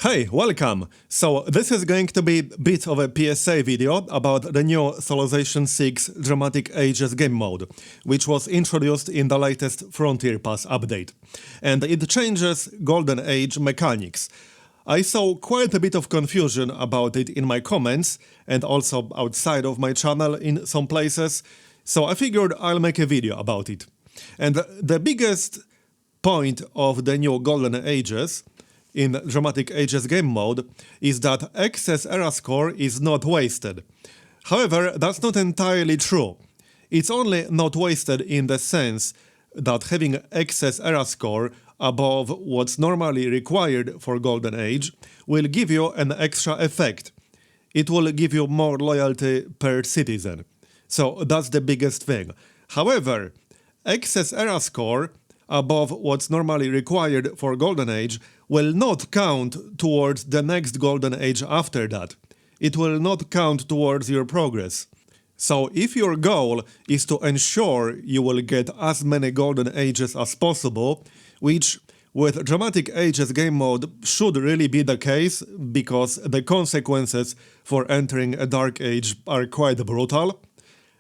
Hey, welcome! So this is going to be a bit of a PSA video about the new Civilization 6 Dramatic Ages game mode, which was introduced in the latest Frontier Pass update. And it changes Golden Age mechanics. I saw quite a bit of confusion about it in my comments, and also outside of my channel in some places, so I figured I'll make a video about it. And the biggest point of the new Golden Ages in Dramatic Ages game mode is that excess era score is not wasted. However, that's not entirely true. It's only not wasted in the sense that having excess era score above what's normally required for Golden Age will give you an extra effect. It will give you more loyalty per citizen. So that's the biggest thing. However, excess era score above what's normally required for Golden Age will not count towards the next Golden Age after that. It will not count towards your progress. So if your goal is to ensure you will get as many Golden Ages as possible, which with Dramatic Ages game mode should really be the case, because the consequences for entering a Dark Age are quite brutal,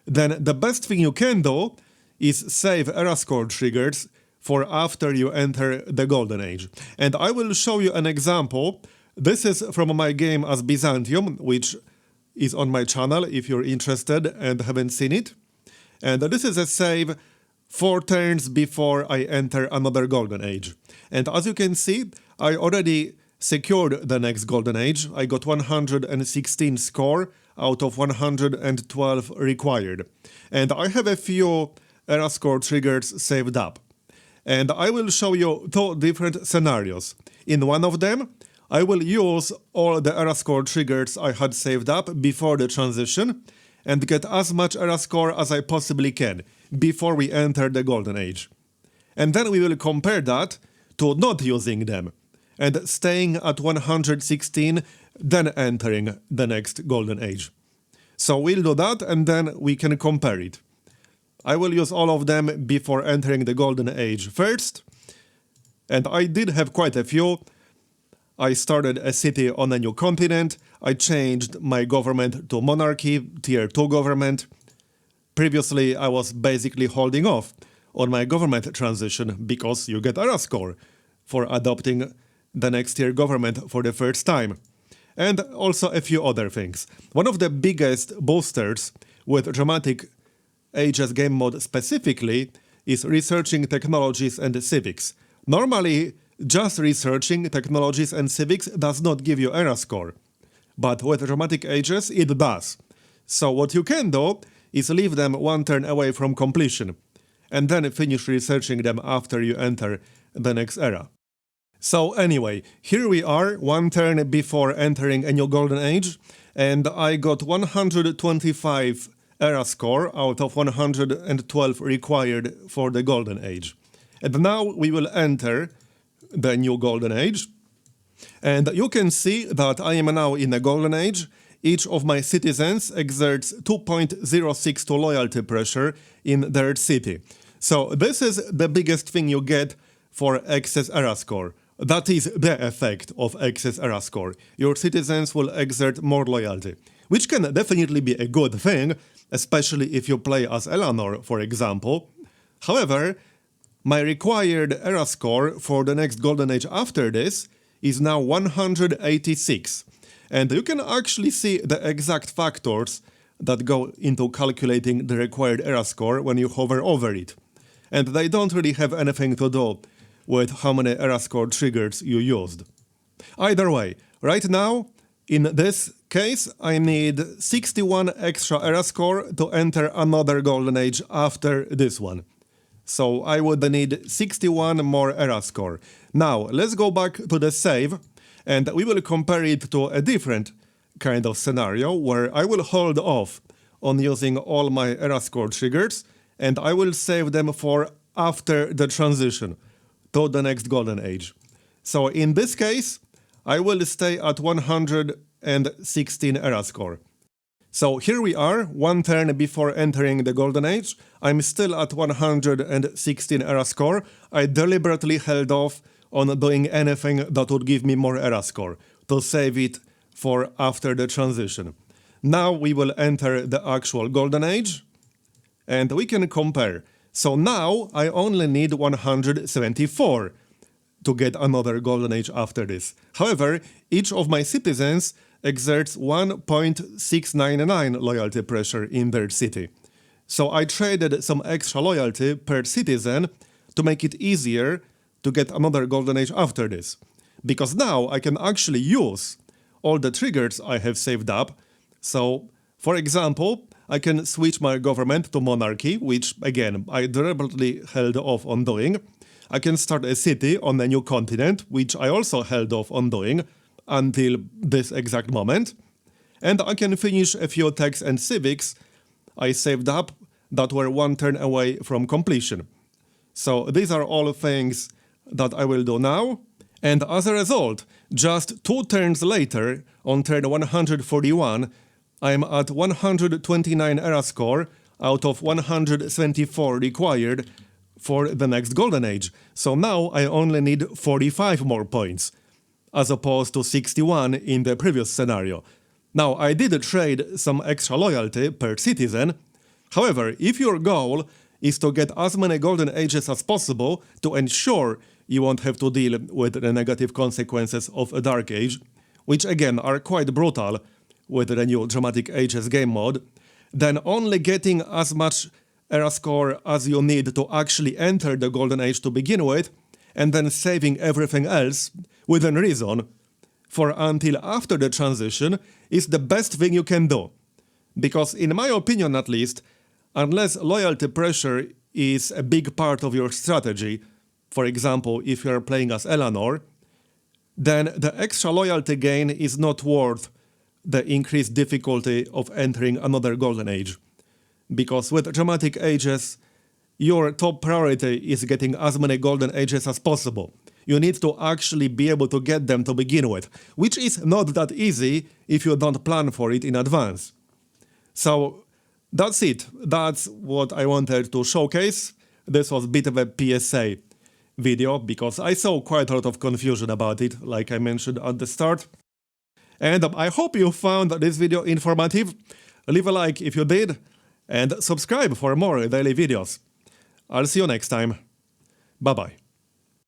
then the best thing you can do is save era score triggers for after you enter the Golden Age. And I will show you an example. This is from my game as Byzantium, which is on my channel if you're interested and haven't seen it. And this is a save 4 turns before I enter another Golden Age. And as you can see, I already secured the next Golden Age. I got 116 score out of 112 required. And I have a few era score triggers saved up. And I will show you 2 different scenarios. In one of them, I will use all the era score triggers I had saved up before the transition and get as much era score as I possibly can before we enter the Golden Age. And then we will compare that to not using them and staying at 116, then entering the next Golden Age. So we'll do that and then we can compare it. I will use all of them before entering the Golden Age first, and I did have quite a few. I started a city on a new continent, I changed my government to monarchy, tier 2 government. Previously I was basically holding off on my government transition because you get era score for adopting the next tier government for the first time. And also a few other things. One of the biggest boosters with Dramatic Ages game mode specifically is researching technologies and civics. Normally, just researching technologies and civics does not give you era score, but with Dramatic Ages it does. So what you can do is leave them 1 turn away from completion, and then finish researching them after you enter the next era. So anyway, here we are 1 turn before entering a new Golden Age, and I got 125 era score out of 112 required for the Golden Age. And now we will enter the new Golden Age. And you can see that I am now in a Golden Age. Each of my citizens exerts 2.06 to loyalty pressure in their city. So this is the biggest thing you get for excess era score. That is the effect of excess era score. Your citizens will exert more loyalty, which can definitely be a good thing, especially if you play as Eleanor, for example. However, my required era score for the next Golden Age after this is now 186. And you can actually see the exact factors that go into calculating the required era score when you hover over it. And they don't really have anything to do with how many era score triggers you used. Either way, right now, in this case, I need 61 extra era score to enter another Golden Age after this one. So I would need 61 more era score. Now, let's go back to the save, and we will compare it to a different kind of scenario where I will hold off on using all my era score triggers, and I will save them for after the transition to the next Golden Age. So in this case, I will stay at 116 era score. So here we are, 1 turn before entering the Golden Age. I'm still at 116 era score. I deliberately held off on doing anything that would give me more era score, to save it for after the transition. Now we will enter the actual golden age, and we can compare. So now I only need 174 to get another golden age after this. However, each of my citizens exerts 1.699 loyalty pressure in their city. So I traded some extra loyalty per citizen to make it easier to get another golden age after this. Because now I can actually use all the triggers I have saved up. So, for example, I can switch my government to monarchy, which, again, I deliberately held off on doing. I can start a city on a new continent, which I also held off on doing until this exact moment. And I can finish a few techs and civics I saved up that were one turn away from completion. So these are all things that I will do now. And as a result, just 2 turns later, on turn 141, I'm at 129 era score out of 174 required for the next golden age. So now I only need 45 more points, as opposed to 61 in the previous scenario. Now, I did trade some extra loyalty per citizen. However, if your goal is to get as many golden ages as possible to ensure you won't have to deal with the negative consequences of a dark age, which again are quite brutal with the new Dramatic Ages game mode, then only getting as much era score as you need to actually enter the golden age to begin with, and then saving everything else within reason for until after the transition is the best thing you can do. Because in my opinion at least, unless loyalty pressure is a big part of your strategy, for example if you are playing as Eleanor, then the extra loyalty gain is not worth the increased difficulty of entering another golden age. Because with Dramatic Ages, your top priority is getting as many golden ages as possible. You need to actually be able to get them to begin with, which is not that easy if you don't plan for it in advance. So that's it. That's what I wanted to showcase. This was a bit of a PSA video because I saw quite a lot of confusion about it, like I mentioned at the start. And I hope you found this video informative. Leave a like if you did, and subscribe for more daily videos. I'll see you next time. Bye bye.